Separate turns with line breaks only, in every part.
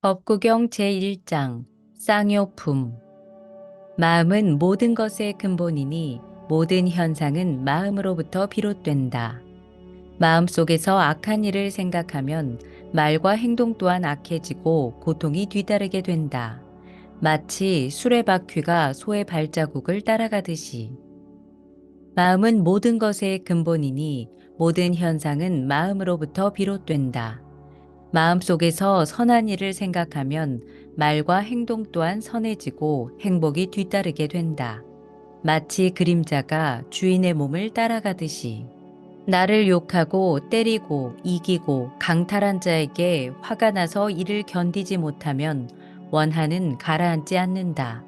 법구경 제1장 쌍요품. 마음은 모든 것의 근본이니 모든 현상은 마음으로부터 비롯된다. 마음속에서 악한 일을 생각하면 말과 행동 또한 악해지고 고통이 뒤따르게 된다. 마치 수레바퀴가 소의 발자국을 따라가듯이. 마음은 모든 것의 근본이니 모든 현상은 마음으로부터 비롯된다. 마음속에서 선한 일을 생각하면 말과 행동 또한 선해지고 행복이 뒤따르게 된다. 마치 그림자가 주인의 몸을 따라가듯이. 나를 욕하고 때리고 이기고 강탈한 자에게 화가 나서 이를 견디지 못하면 원한은 가라앉지 않는다.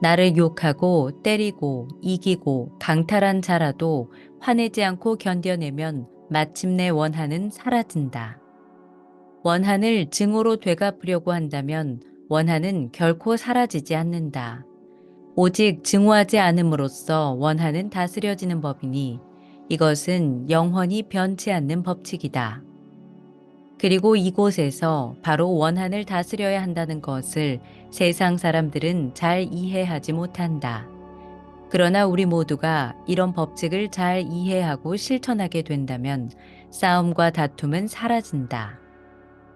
나를 욕하고 때리고 이기고 강탈한 자라도 화내지 않고 견뎌내면 마침내 원한은 사라진다. 원한을 증오로 되갚으려고 한다면 원한은 결코 사라지지 않는다. 오직 증오하지 않음으로써 원한은 다스려지는 법이니 이것은 영원히 변치 않는 법칙이다. 그리고 이곳에서 바로 원한을 다스려야 한다는 것을 세상 사람들은 잘 이해하지 못한다. 그러나 우리 모두가 이런 법칙을 잘 이해하고 실천하게 된다면 싸움과 다툼은 사라진다.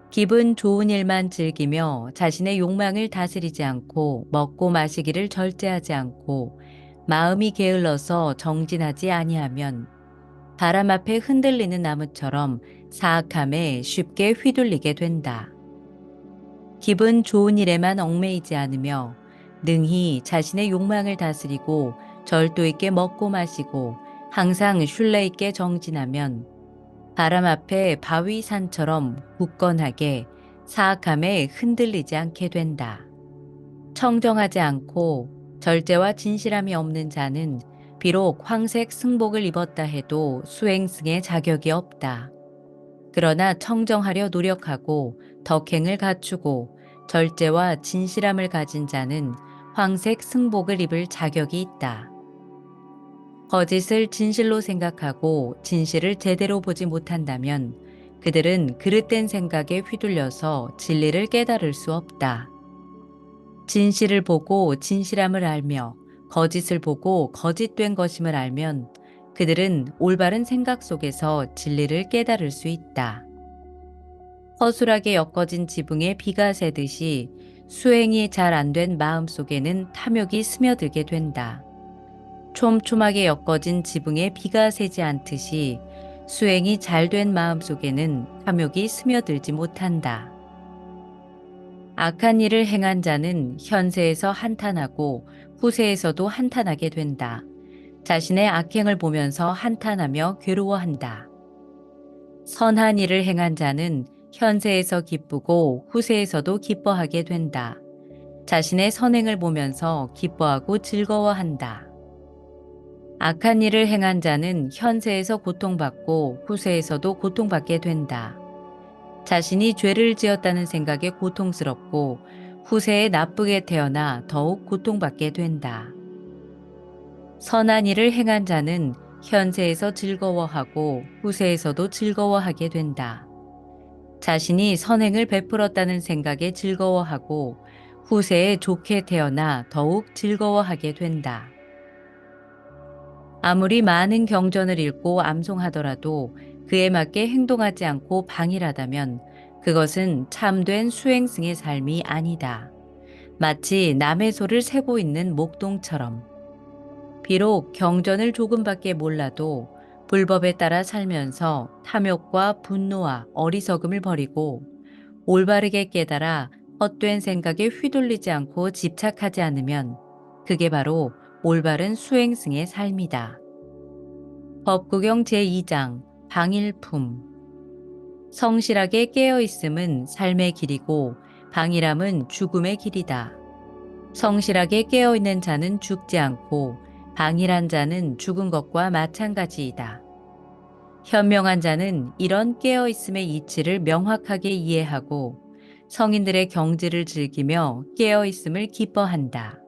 기분 좋은 일만 즐기며 자신의 욕망을 다스리지 않고 먹고 마시기를 절제하지 않고 마음이 게을러서 정진하지 아니하면 바람 앞에 흔들리는 나무처럼 사악함에 쉽게 휘둘리게 된다. 기분 좋은 일에만 얽매이지 않으며 능히 자신의 욕망을 다스리고 절도 있게 먹고 마시고 항상 신뢰 있게 정진하면 바람 앞에 바위산처럼 굳건하게 사악함에 흔들리지 않게 된다. 청정하지 않고 절제와 진실함이 없는 자는 비록 황색 승복을 입었다 해도 수행승의 자격이 없다. 그러나 청정하려 노력하고 덕행을 갖추고 절제와 진실함을 가진 자는 황색 승복을 입을 자격이 있다. 거짓을 진실로 생각하고 진실을 제대로 보지 못한다면 그들은 그릇된 생각에 휘둘려서 진리를 깨달을 수 없다. 진실을 보고 진실함을 알며 거짓을 보고 거짓된 것임을 알면 그들은 올바른 생각 속에서 진리를 깨달을 수 있다. 허술하게 엮어진 지붕에 비가 새듯이 수행이 잘 안 된 마음 속에는 탐욕이 스며들게 된다. 촘촘하게 엮어진 지붕에 비가 새지 않듯이 수행이 잘 된 마음 속에는 탐욕이 스며들지 못한다. 악한 일을 행한 자는 현세에서 한탄하고 후세에서도 한탄하게 된다. 자신의 악행을 보면서 한탄하며 괴로워한다. 선한 일을 행한 자는 현세에서 기쁘고 후세에서도 기뻐하게 된다. 자신의 선행을 보면서 기뻐하고 즐거워한다. 악한 일을 행한 자는 현세에서 고통받고 후세에서도 고통받게 된다. 자신이 죄를 지었다는 생각에 고통스럽고 후세에 나쁘게 태어나 더욱 고통받게 된다. 선한 일을 행한 자는 현세에서 즐거워하고 후세에서도 즐거워하게 된다. 자신이 선행을 베풀었다는 생각에 즐거워하고 후세에 좋게 태어나 더욱 즐거워하게 된다. 아무리 많은 경전을 읽고 암송하더라도 그에 맞게 행동하지 않고 방일하다면 그것은 참된 수행승의 삶이 아니다. 마치 남의 소를 세고 있는 목동처럼. 비록 경전을 조금밖에 몰라도 불법에 따라 살면서 탐욕과 분노와 어리석음을 버리고 올바르게 깨달아 헛된 생각에 휘둘리지 않고 집착하지 않으면 그게 바로 올바른 수행승의 삶이다. 법구경 제2장 방일품. 성실하게 깨어있음은 삶의 길이고 방일함은 죽음의 길이다. 성실하게 깨어있는 자는 죽지 않고 방일한 자는 죽은 것과 마찬가지이다. 현명한 자는 이런 깨어있음의 이치를 명확하게 이해하고 성인들의 경지를 즐기며 깨어있음을 기뻐한다.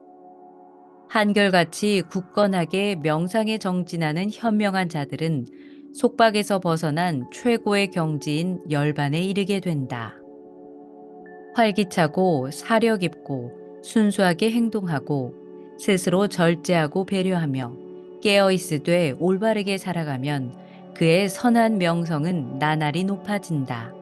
한결같이 굳건하게 명상에 정진하는 현명한 자들은 속박에서 벗어난 최고의 경지인 열반에 이르게 된다. 활기차고 사려 깊고 순수하게 행동하고 스스로 절제하고 배려하며 깨어있으되 올바르게 살아가면 그의 선한 명성은 나날이 높아진다.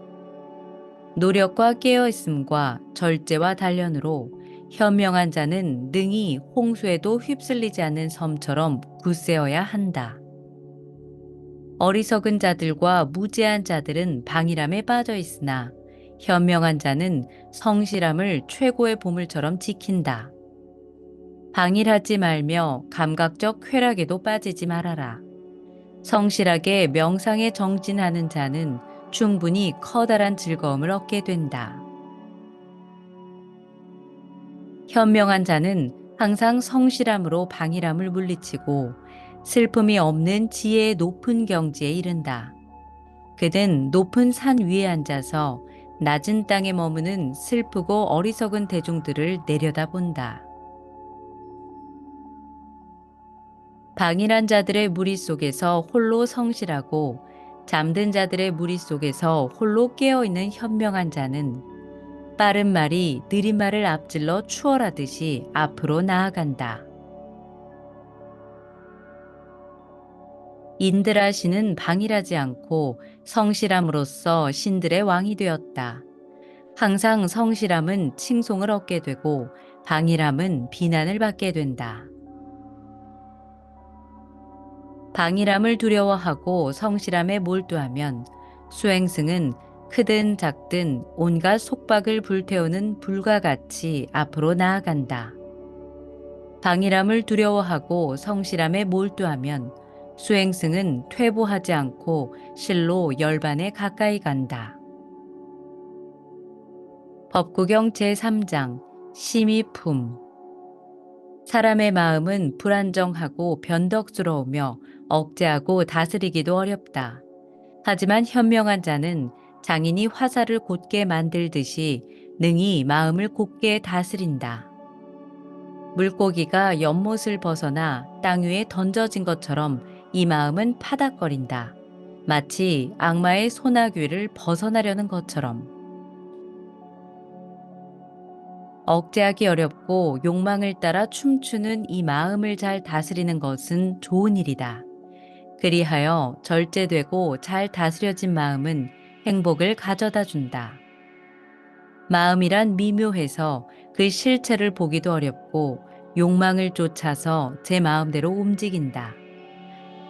노력과 깨어있음과 절제와 단련으로 현명한 자는 능히 홍수에도 휩쓸리지 않는 섬처럼 굳세어야 한다. 어리석은 자들과 무지한 자들은 방일함에 빠져 있으나 현명한 자는 성실함을 최고의 보물처럼 지킨다. 방일하지 말며 감각적 쾌락에도 빠지지 말아라. 성실하게 명상에 정진하는 자는 충분히 커다란 즐거움을 얻게 된다. 현명한 자는 항상 성실함으로 방일함을 물리치고 슬픔이 없는 지혜의 높은 경지에 이른다. 그는 높은 산 위에 앉아서 낮은 땅에 머무는 슬프고 어리석은 대중들을 내려다본다. 방일한 자들의 무리 속에서 홀로 성실하고 잠든 자들의 무리 속에서 홀로 깨어있는 현명한 자는 빠른 말이 느린 말을 앞질러 추월하듯이 앞으로 나아간다. 인드라 신은 방일하지 않고 성실함으로써 신들의 왕이 되었다. 항상 성실함은 칭송을 얻게 되고 방일함은 비난을 받게 된다. 방일함을 두려워하고 성실함에 몰두하면 수행승은 크든 작든 온갖 속박을 불태우는 불과 같이 앞으로 나아간다. 방일함을 두려워하고 성실함에 몰두하면 수행승은 퇴보하지 않고 실로 열반에 가까이 간다. 법구경 제3장 심의품. 사람의 마음은 불안정하고 변덕스러우며 억제하고 다스리기도 어렵다. 하지만 현명한 자는 장인이 화살을 곧게 만들듯이 능히 마음을 곧게 다스린다. 물고기가 연못을 벗어나 땅 위에 던져진 것처럼 이 마음은 파닥거린다. 마치 악마의 소나귀를 벗어나려는 것처럼. 억제하기 어렵고 욕망을 따라 춤추는 이 마음을 잘 다스리는 것은 좋은 일이다. 그리하여 절제되고 잘 다스려진 마음은 행복을 가져다 준다. 마음이란 미묘해서 그 실체를 보기도 어렵고 욕망을 쫓아서 제 마음대로 움직인다.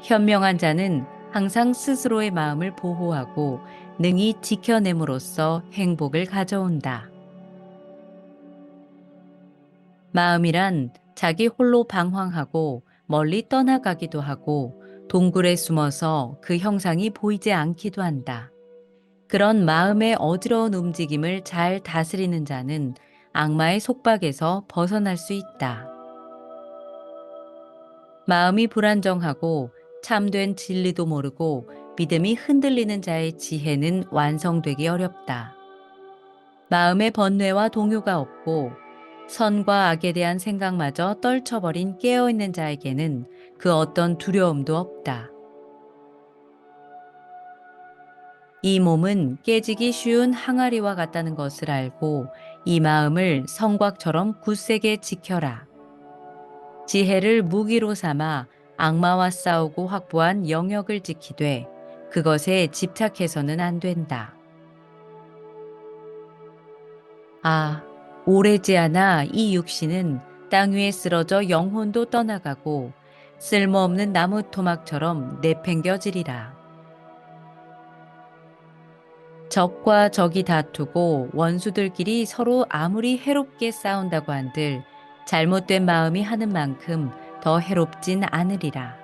현명한 자는 항상 스스로의 마음을 보호하고 능히 지켜냄으로써 행복을 가져온다. 마음이란 자기 홀로 방황하고 멀리 떠나가기도 하고 동굴에 숨어서 그 형상이 보이지 않기도 한다. 그런 마음의 어지러운 움직임을 잘 다스리는 자는 악마의 속박에서 벗어날 수 있다. 마음이 불안정하고 참된 진리도 모르고 믿음이 흔들리는 자의 지혜는 완성되기 어렵다. 마음의 번뇌와 동요가 없고 선과 악에 대한 생각마저 떨쳐버린 깨어있는 자에게는 그 어떤 두려움도 없다. 이 몸은 깨지기 쉬운 항아리와 같다는 것을 알고 이 마음을 성곽처럼 굳세게 지켜라. 지혜를 무기로 삼아 악마와 싸우고 확보한 영역을 지키되 그것에 집착해서는 안 된다. 아, 오래지 않아 이 육신은 땅 위에 쓰러져 영혼도 떠나가고 쓸모없는 나무 토막처럼 내팽겨지리라. 적과 적이 다투고 원수들끼리 서로 아무리 해롭게 싸운다고 한들 잘못된 마음이 하는 만큼 더 해롭진 않으리라.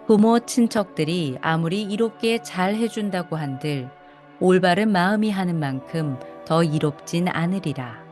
부모 친척들이 아무리 이롭게 잘 해준다고 한들 올바른 마음이 하는 만큼 더 이롭진 않으리라.